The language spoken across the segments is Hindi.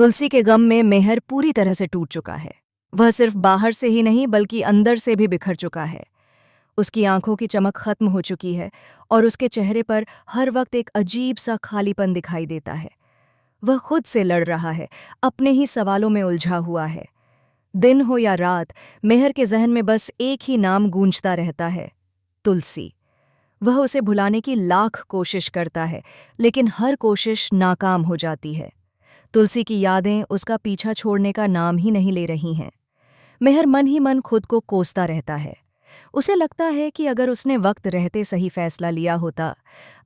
तुलसी के गम में मेहर पूरी तरह से टूट चुका है। वह सिर्फ बाहर से ही नहीं बल्कि अंदर से भी बिखर चुका है। उसकी आंखों की चमक खत्म हो चुकी है और उसके चेहरे पर हर वक्त एक अजीब सा खालीपन दिखाई देता है। वह खुद से लड़ रहा है, अपने ही सवालों में उलझा हुआ है। दिन हो या रात, मेहर के जहन में बस एक ही नाम गूंजता रहता है, तुलसी। वह उसे भुलाने की लाख कोशिश करता है, लेकिन हर कोशिश नाकाम हो जाती है। तुलसी की यादें उसका पीछा छोड़ने का नाम ही नहीं ले रही हैं। मेहर मन ही मन खुद को कोसता रहता है। उसे लगता है कि अगर उसने वक्त रहते सही फैसला लिया होता,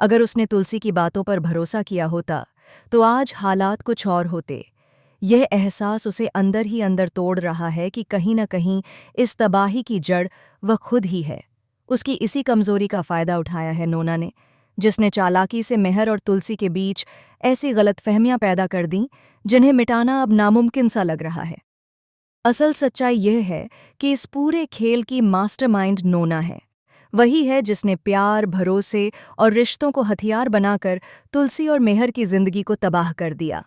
अगर उसने तुलसी की बातों पर भरोसा किया होता, तो आज हालात कुछ और होते। यह एहसास उसे अंदर ही अंदर तोड़ रहा है कि कहीं न कहीं इस तबाही की जड़ वह खुद ही है। उसकी इसी कमजोरी का फायदा उठाया है नोना ने, जिसने चालाकी से मेहर और तुलसी के बीच ऐसी गलतफहमियां पैदा कर दीं जिन्हें मिटाना अब नामुमकिन सा लग रहा है। असल सच्चाई यह है कि इस पूरे खेल की मास्टरमाइंड नोना है। वही है जिसने प्यार, भरोसे और रिश्तों को हथियार बनाकर तुलसी और मेहर की जिंदगी को तबाह कर दिया।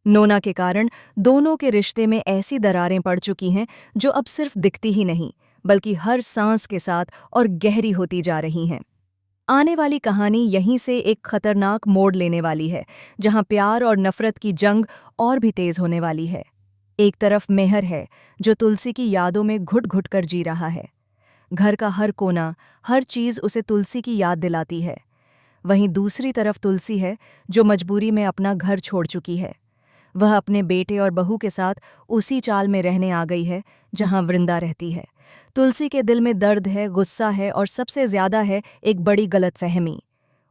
नोना के कारण दोनों के रिश्ते में ऐसी दरारें पड़ चुकी हैं जो अब सिर्फ दिखती ही नहीं, बल्कि हर सांस के साथ और गहरी होती जा रही हैं। आने वाली कहानी यहीं से एक खतरनाक मोड़ लेने वाली है, जहां प्यार और नफरत की जंग और भी तेज होने वाली है। एक तरफ मेहर है, जो तुलसी की यादों में घुट घुट कर जी रहा है। घर का हर कोना, हर चीज उसे तुलसी की याद दिलाती है। वहीं दूसरी तरफ तुलसी है, जो मजबूरी में अपना घर छोड़ चुकी है। वह अपने बेटे और बहू के साथ उसी चाल में रहने आ गई है जहां वृंदा रहती है। तुलसी के दिल में दर्द है, गुस्सा है और सबसे ज्यादा है एक बड़ी गलतफहमी।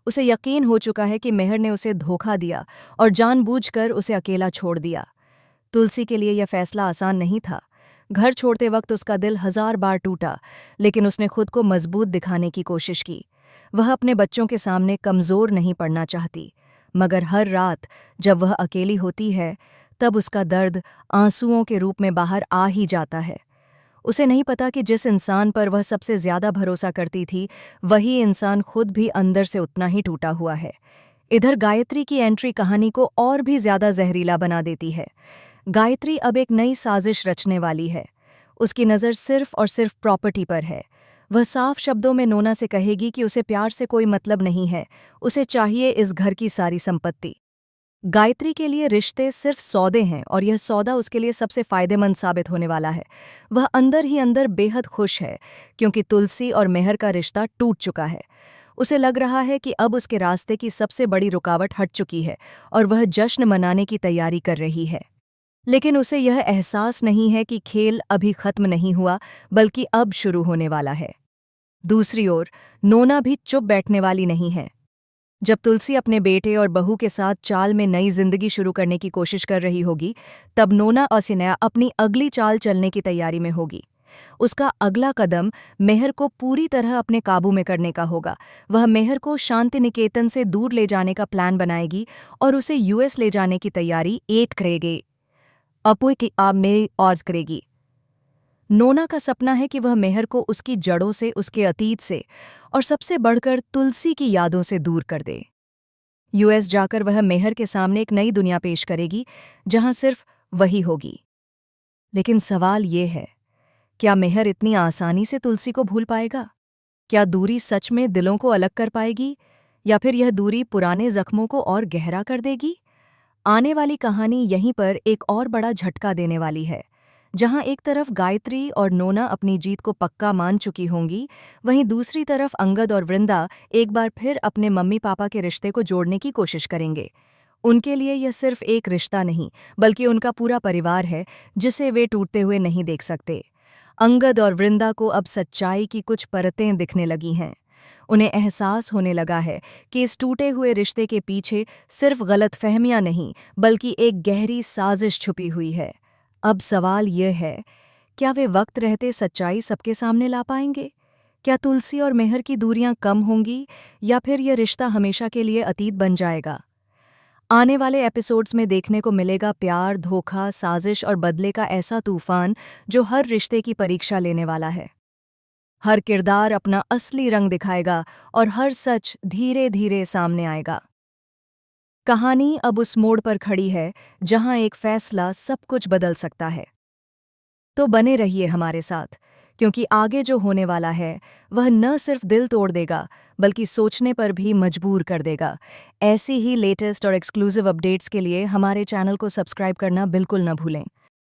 उसे यकीन हो चुका है कि मेहर ने उसे धोखा दिया और जानबूझकर उसे अकेला छोड़ दिया। तुलसी के लिए यह फैसला आसान नहीं था। घर छोड़ते वक्त उसका दिल 1000 बार टूटा, लेकिन उसने खुद को मजबूत दिखाने की कोशिश की। वह अपने बच्चों के सामने कमजोर नहीं पड़ना चाहती, मगर हर रात जब वह अकेली होती है, तब उसका दर्द आंसुओं के रूप में बाहर आ ही जाता है। उसे नहीं पता कि जिस इंसान पर वह सबसे ज्यादा भरोसा करती थी, वही इंसान खुद भी अंदर से उतना ही टूटा हुआ है। इधर गायत्री की एंट्री कहानी को और भी ज्यादा जहरीला बना देती है। गायत्री अब एक नई साजिश रचने वाली है। उसकी नज़र सिर्फ और सिर्फ प्रॉपर्टी पर है। वह साफ शब्दों में नोना से कहेगी कि उसे प्यार से कोई मतलब नहीं है, उसे चाहिए इस घर की सारी संपत्ति। गायत्री के लिए रिश्ते सिर्फ सौदे हैं और यह सौदा उसके लिए सबसे फायदेमंद साबित होने वाला है। वह अंदर ही अंदर बेहद खुश है, क्योंकि तुलसी और मेहर का रिश्ता टूट चुका है। उसे लग रहा है कि अब उसके रास्ते की सबसे बड़ी रुकावट हट चुकी है और वह जश्न मनाने की तैयारी कर रही है। लेकिन उसे यह एहसास नहीं है कि खेल अभी खत्म नहीं हुआ, बल्कि अब शुरू होने वाला है। दूसरी ओर नोना भी चुप बैठने वाली नहीं है। जब तुलसी अपने बेटे और बहू के साथ चाल में नई जिंदगी शुरू करने की कोशिश कर रही होगी, तब नोना असिनया अपनी अगली चाल चलने की तैयारी में होगी। उसका अगला कदम मेहर को पूरी तरह अपने काबू में करने का होगा। वह मेहर को शांति निकेतन से दूर ले जाने का प्लान बनाएगी और उसे यूएस ले जाने की तैयारी एट करेगी। अपुई की आब मेरी औज करेगी। नोना का सपना है कि वह मेहर को उसकी जड़ों से, उसके अतीत से और सबसे बढ़कर तुलसी की यादों से दूर कर दे। यूएस जाकर वह मेहर के सामने एक नई दुनिया पेश करेगी, जहां सिर्फ वही होगी। लेकिन सवाल ये है, क्या मेहर इतनी आसानी से तुलसी को भूल पाएगा? क्या दूरी सच में दिलों को अलग कर पाएगी, या फिर यह दूरी पुराने जख्मों को और गहरा कर देगी? आने वाली कहानी यहीं पर एक और बड़ा झटका देने वाली है। जहां एक तरफ गायत्री और नोना अपनी जीत को पक्का मान चुकी होंगी, वहीं दूसरी तरफ अंगद और वृंदा एक बार फिर अपने मम्मी पापा के रिश्ते को जोड़ने की कोशिश करेंगे। उनके लिए यह सिर्फ एक रिश्ता नहीं, बल्कि उनका पूरा परिवार है, जिसे वे टूटते हुए नहीं देख सकते। अंगद और वृंदा को अब सच्चाई की कुछ परतें दिखने लगी हैं। उन्हें एहसास होने लगा है कि इस टूटे हुए रिश्ते के पीछे सिर्फ गलतफहमियां नहीं, बल्कि एक गहरी साजिश छुपी हुई है। अब सवाल यह है, क्या वे वक्त रहते सच्चाई सबके सामने ला पाएंगे? क्या तुलसी और मेहर की दूरियां कम होंगी, या फिर यह रिश्ता हमेशा के लिए अतीत बन जाएगा? आने वाले एपिसोड्स में देखने को मिलेगा प्यार, धोखा, साजिश और बदले का ऐसा तूफान जो हर रिश्ते की परीक्षा लेने वाला है। हर किरदार अपना असली रंग दिखाएगा और हर सच धीरे धीरे सामने आएगा। कहानी अब उस मोड़ पर खड़ी है जहां एक फैसला सब कुछ बदल सकता है। तो बने रहिए हमारे साथ, क्योंकि आगे जो होने वाला है वह न सिर्फ दिल तोड़ देगा बल्कि सोचने पर भी मजबूर कर देगा। ऐसी ही लेटेस्ट और एक्सक्लूसिव अपडेट्स के लिए हमारे चैनल को सब्सक्राइब करना बिल्कुल न भूलें।